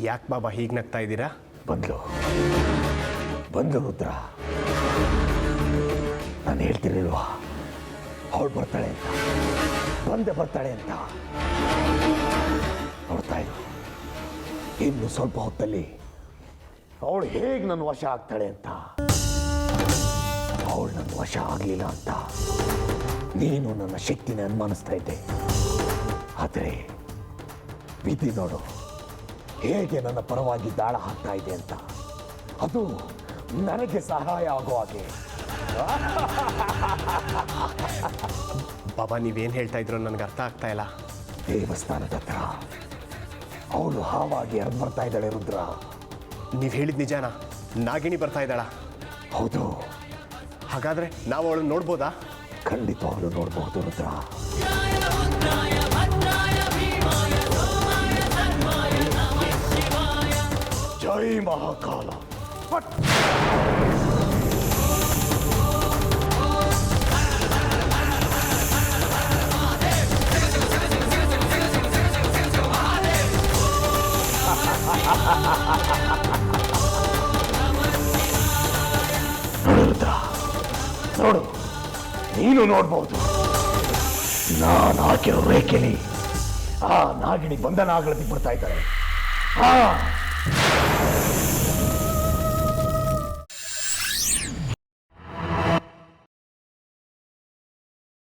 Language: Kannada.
ಯಾಕೆ ಬಾಬಾ ಹೀಗೆ ನಗ್ತಾ ಇದ್ದೀರಾ? ಬಂದು ರುದ್ರ, ನಾನು ಹೇಳ್ತಿರ್ಲಿಲ್ವಾ ಅವಳು ಬರ್ತಾಳೆ ಅಂತ, ಬಂದೆ ಬರ್ತಾಳೆ ಅಂತ. ನೋಡ್ತಾ ಇರು, ಇನ್ನು ಸ್ವಲ್ಪ ಹೊತ್ತಲ್ಲಿ ಅವಳು ಹೇಗೆ ನನ್ನ ವಶ ಆಗ್ತಾಳೆ ಅಂತ. ಅವಳು ನನ್ನ ವಶ ಆಗಲಿಲ್ಲ ಅಂತ ನೀನು ನನ್ನ ಶಕ್ತಿನ ಅನುಮಾನಿಸ್ತಾ ಇದ್ದೆ. ಆದರೆ ವಿಧಿ ನೋಡು ಹೇಗೆ ನನ್ನ ಪರವಾಗಿ ದಾಳ ಹಾಕ್ತಾ ಇದೆ ಅಂತ. ಅದು ನನಗೆ ಸಹಾಯ ಆಗೋ ಹಾಗೆ. ಬಾಬಾ ನೀವೇನು ಹೇಳ್ತಾ ಇದ್ರು ನನಗೆ ಅರ್ಥ ಆಗ್ತಾ ಇಲ್ಲ. ದೇವಸ್ಥಾನದ ಹತ್ರ ಅವಳು ಹಾವಾಗಿ ಹರಿದು ಬರ್ತಾ ಇದ್ದಾಳೆ ರುದ್ರ. ನೀವು ಹೇಳಿದ ನಿಜಾನಾ? ನಾಗಿಣಿ ಬರ್ತಾ ಇದ್ದಾಳ? ಹೌದು. ಹಾಗಾದ್ರೆ ನಾವು ಅವಳನ್ನು ನೋಡ್ಬೋದಾ? ಖಂಡಿತವಾಗ್ಲೂ ನೋಡಬಹುದು ರುದ್ರ. ಜೈ ಮಹಾಕಾಲ. ನೋಡು ರುದ್ರ, ನೋಡು, ನೀನು ನೋಡ್ಬಹುದು. ನಾನು ಹಾಕಿರೋ ರೇಖೆಲಿ ಆ ನಾಗಿಣಿ ಬಂಧನ ಆಗ್ಲತಿ ಬರ್ತಾ ಇದ್ದಾಳೆ.